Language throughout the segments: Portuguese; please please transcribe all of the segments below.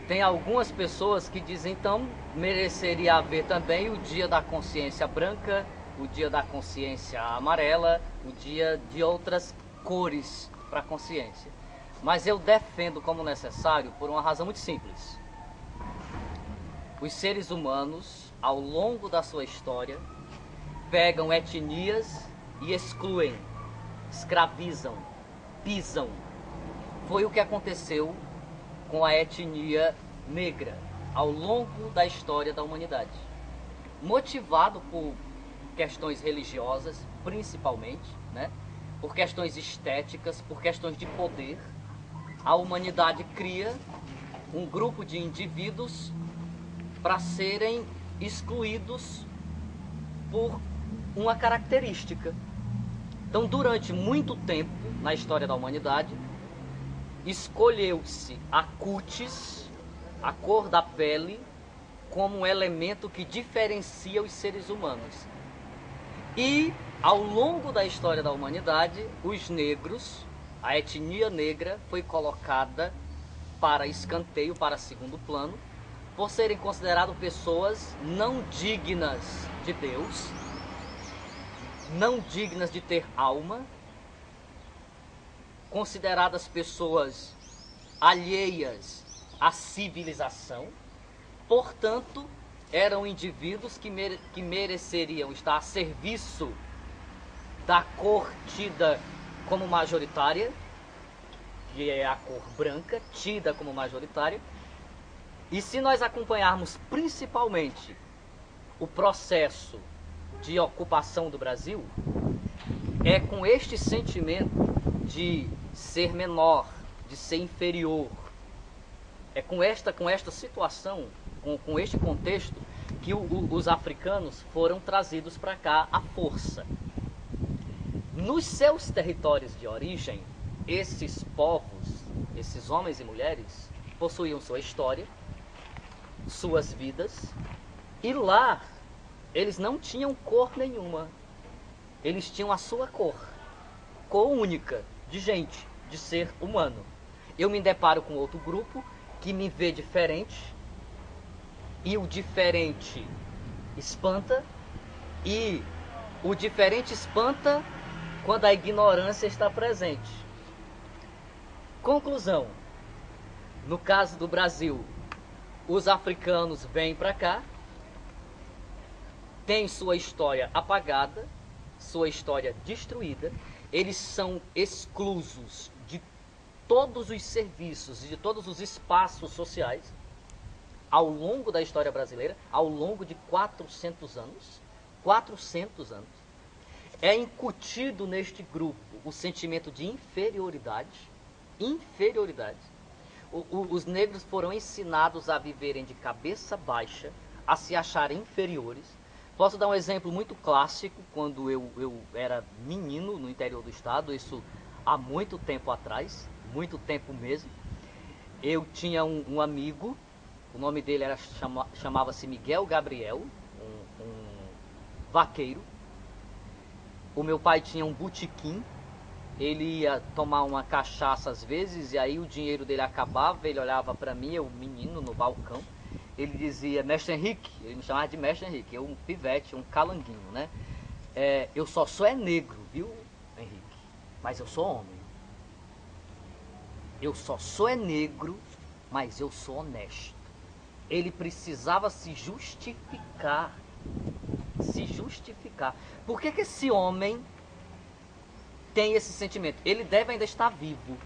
tem algumas pessoas que dizem, então, mereceria haver também o dia da consciência branca, o dia da consciência amarela, o dia de outras cores para a consciência. Mas eu defendo como necessário por uma razão muito simples. Os seres humanos, ao longo da sua história, pegam etnias e excluem, escravizam, pisam. Foi o que aconteceu com a etnia negra ao longo da história da humanidade. Motivado por questões religiosas, principalmente, né? Por questões estéticas, por questões de poder, a humanidade cria um grupo de indivíduos para serem excluídos por uma característica. Então, durante muito tempo na história da humanidade, escolheu-se a cutis, a cor da pele, como um elemento que diferencia os seres humanos. E, ao longo da história da humanidade, os negros, a etnia negra, foi colocada para escanteio, para segundo plano, por serem consideradas pessoas não dignas de Deus, não dignas de ter alma, consideradas pessoas alheias à civilização, portanto, eram indivíduos que mereceriam estar a serviço da cor tida como majoritária, que é a cor branca, tida como majoritária. E se nós acompanharmos principalmente o processo de ocupação do Brasil, é com este sentimento de ser menor, de ser inferior, é com esta situação, com este contexto, que os africanos foram trazidos para cá à força. Nos seus territórios de origem, esses povos, esses homens e mulheres, possuíam sua história, suas vidas, e lá eles não tinham cor nenhuma. Eles tinham a sua cor única, de gente, de ser humano. Eu me deparo com outro grupo que me vê diferente, e o diferente espanta, e o diferente espanta quando a ignorância está presente. Conclusão: no caso do Brasil, os africanos vêm para cá, têm sua história apagada, sua história destruída, eles são exclusos de todos os serviços e de todos os espaços sociais ao longo da história brasileira, ao longo de 400 anos. 400 anos. É incutido neste grupo o sentimento de inferioridade. Os negros foram ensinados a viverem de cabeça baixa, a se acharem inferiores. Posso dar um exemplo muito clássico. Quando eu era menino no interior do estado, isso há muito tempo atrás, muito tempo mesmo, eu tinha um amigo, o nome dele chamava-se Miguel Gabriel, um vaqueiro. O meu pai tinha um botequim, ele ia tomar uma cachaça às vezes, e aí o dinheiro dele acabava, ele olhava para mim, eu menino no balcão, ele dizia: Mestre Henrique, ele me chamava de Mestre Henrique, eu um pivete, um calanguinho, né? Eu só sou negro, viu, Henrique? Mas eu sou homem. Eu só sou negro, mas eu sou honesto. Ele precisava se justificar. Por que esse homem tem esse sentimento? Ele deve ainda estar vivo.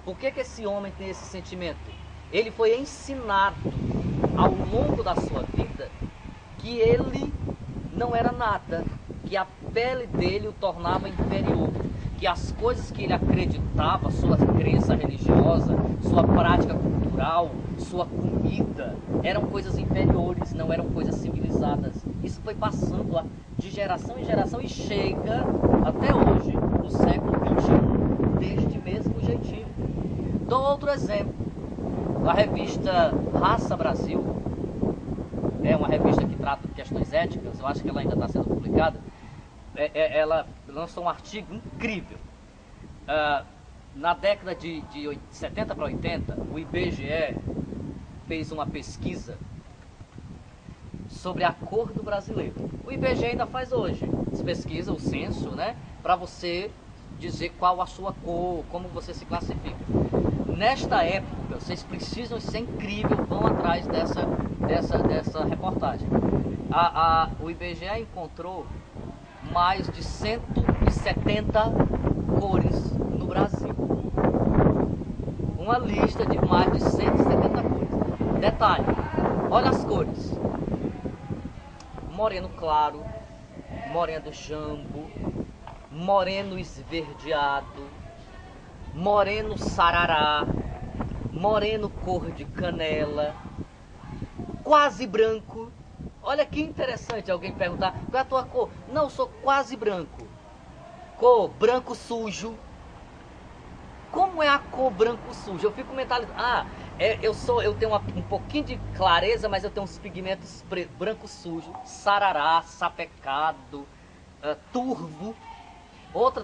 Por que esse homem tem esse sentimento? Ele foi ensinado ao longo da sua vida que ele não era nada, que a pele dele o tornava inferior, que as coisas que ele acreditava, sua crença religiosa, sua prática cultural, sua comida, eram coisas inferiores, não eram coisas civilizadas. Isso foi passando de geração em geração e chega até hoje, no século XXI, deste mesmo jeitinho. Dou outro exemplo. A revista Raça Brasil, é uma revista que trata de questões éticas, eu acho que ela ainda está sendo publicada. Ela lançou um artigo incrível. Na década de 70 para 80, o IBGE fez uma pesquisa sobre a cor do brasileiro. O IBGE ainda faz hoje as pesquisas, o censo, né? Para você dizer qual a sua cor, como você se classifica. Nesta época, vocês precisam, isso é incrível, vão atrás dessa reportagem. O IBGE encontrou mais de 170 cores no Brasil. Uma lista de mais de 170 cores. Detalhe, olha as cores. Moreno claro, moreno jambo, moreno esverdeado, moreno sarará, moreno cor de canela, quase branco. Olha que interessante alguém perguntar, qual é a tua cor? Não, eu sou quase branco. Cor branco sujo. Como é a cor branco sujo? Eu fico mentalizando, eu tenho um pouquinho de clareza, mas eu tenho uns pigmentos branco sujo, sarará, sapecado, turvo.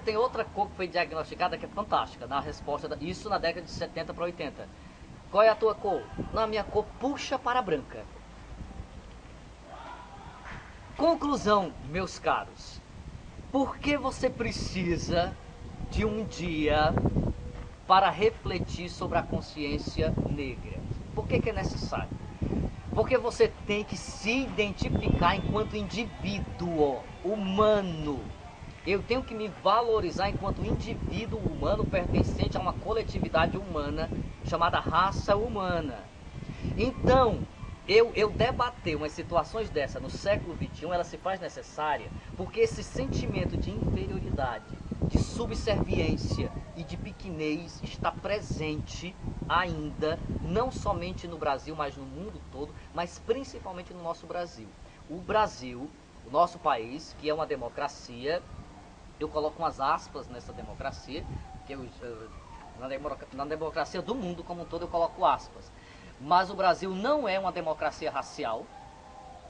Tem outra cor que foi diagnosticada que é fantástica, na resposta, isso na década de 70 para 80. Qual é a tua cor? Não, a minha cor puxa para a branca. Conclusão, meus caros. Por que você precisa de um dia para refletir sobre a consciência negra? Por que é necessário? Porque você tem que se identificar enquanto indivíduo humano. Eu tenho que me valorizar enquanto indivíduo humano pertencente a uma coletividade humana chamada raça humana. Então, eu debater umas situações dessa no século XXI, ela se faz necessária porque esse sentimento de inferioridade, de subserviência e de pequenez está presente ainda, não somente no Brasil, mas no mundo todo, mas principalmente no nosso Brasil. O Brasil, o nosso país, que é uma democracia, eu coloco umas aspas nessa democracia, que na democracia do mundo como um todo eu coloco aspas. Mas o Brasil não é uma democracia racial.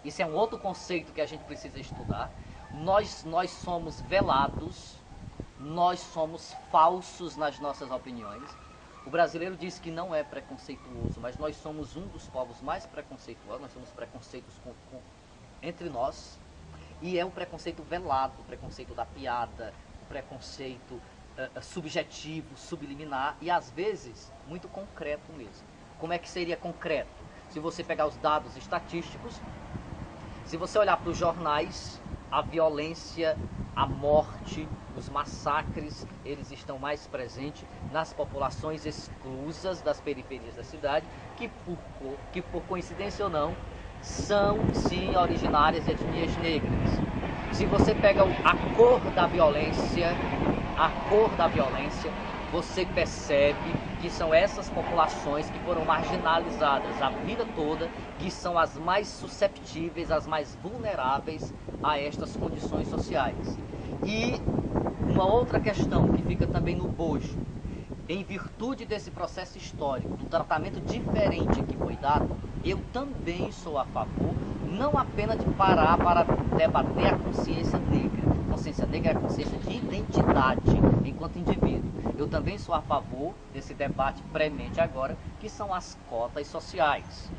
Isso é um outro conceito que a gente precisa estudar. Nós somos velados, nós somos falsos nas nossas opiniões. O brasileiro diz que não é preconceituoso, mas nós somos um dos povos mais preconceituosos. Nós temos preconceitos entre nós. E é o preconceito velado, o preconceito da piada, o preconceito subjetivo, subliminar e às vezes muito concreto mesmo. Como é que seria concreto? Se você pegar os dados estatísticos, se você olhar para os jornais, a violência, a morte, os massacres, eles estão mais presentes nas populações exclusas das periferias da cidade, que por coincidência ou não, são sim originárias de etnias negras. Se você pega a cor da violência, você percebe que são essas populações que foram marginalizadas a vida toda, que são as mais susceptíveis, as mais vulneráveis a estas condições sociais. E uma outra questão que fica também no bojo, em virtude desse processo histórico, do tratamento diferente que foi dado, eu também sou a favor, não apenas de parar para debater a consciência negra. A consciência negra é a consciência de identidade enquanto indivíduo. Eu também sou a favor desse debate premente agora, que são as cotas sociais.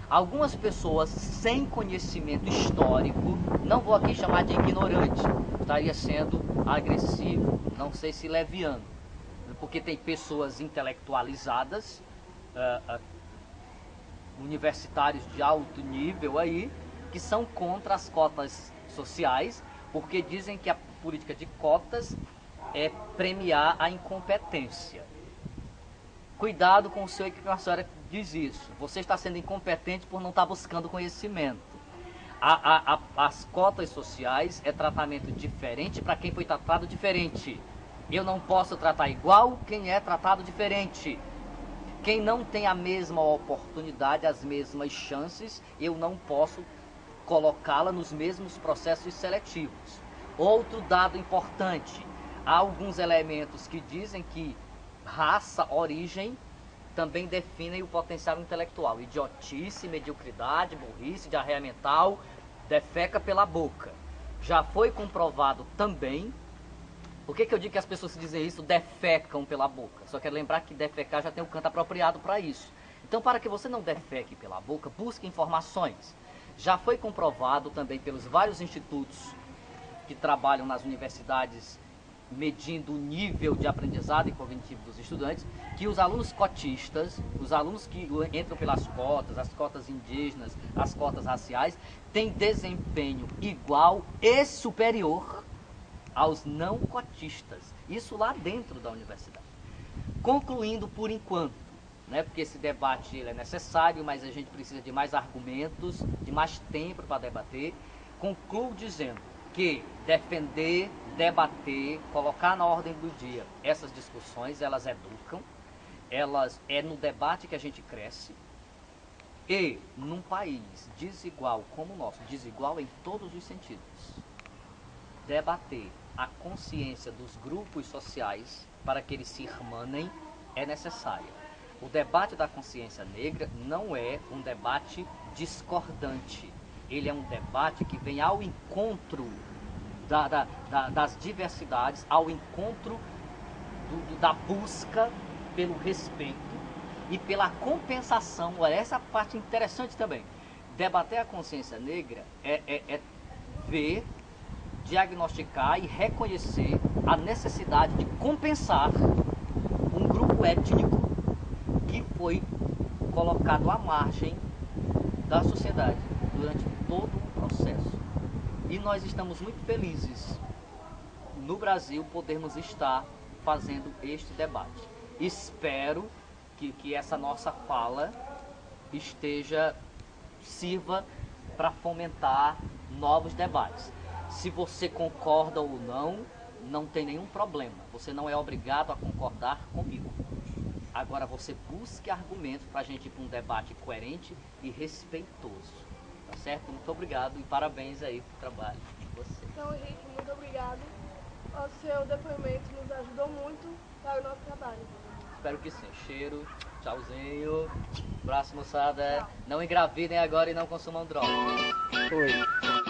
Algumas pessoas sem conhecimento histórico, não vou aqui chamar de ignorante, estaria sendo agressivo, não sei se leviano, porque tem pessoas intelectualizadas, universitários de alto nível aí, que são contra as cotas sociais, porque dizem que a política de cotas é premiar a incompetência. Cuidado com o seu que a senhora diz isso. Você está sendo incompetente por não estar buscando conhecimento. As cotas sociais é tratamento diferente para quem foi tratado diferente. Eu não posso tratar igual quem é tratado diferente. Quem não tem a mesma oportunidade, as mesmas chances, eu não posso colocá-la nos mesmos processos seletivos. Outro dado importante, há alguns elementos que dizem que raça, origem, também definem o potencial intelectual. Idiotice, mediocridade, burrice, diarreia mental, defeca pela boca. Já foi comprovado também. Por que eu digo que as pessoas que dizem isso defecam pela boca? Só quero lembrar que defecar já tem um canto apropriado para isso. Então, Então, para que você não defeque pela boca, busque informações. Já foi comprovado também pelos vários institutos que trabalham nas universidades medindo o nível de aprendizado e cognitivo dos estudantes, que os alunos cotistas, os alunos que entram pelas cotas, as cotas indígenas, as cotas raciais, têm desempenho igual e superior aos não cotistas. Isso lá dentro da universidade. Concluindo por enquanto, né, porque esse debate ele é necessário, mas a gente precisa de mais argumentos, de mais tempo para debater, concluo dizendo que defender, debater, colocar na ordem do dia essas discussões, elas educam, é no debate que a gente cresce, e num país desigual como o nosso, desigual em todos os sentidos, debater a consciência dos grupos sociais para que eles se irmanem é necessário. O debate da consciência negra não é um debate discordante. Ele é um debate que vem ao encontro das diversidades, ao encontro da busca pelo respeito e pela compensação. Olha, essa parte interessante também. Debater a consciência negra é ver, diagnosticar e reconhecer a necessidade de compensar um grupo étnico que foi colocado à margem da sociedade durante todo o processo. E nós estamos muito felizes no Brasil podermos estar fazendo este debate. Espero que essa nossa fala sirva para fomentar novos debates. Se você concorda ou não, não tem nenhum problema. Você não é obrigado a concordar comigo. Agora você busque argumentos para a gente ir para um debate coerente e respeitoso. Tá certo? Muito obrigado e parabéns aí pro trabalho de você. Então, Henrique, muito obrigado. O seu depoimento nos ajudou muito para o nosso trabalho. Espero que sim. Cheiro, tchauzinho. Abraço, moçada. Tchau. Não engravidem agora e não consumam drogas. Oi.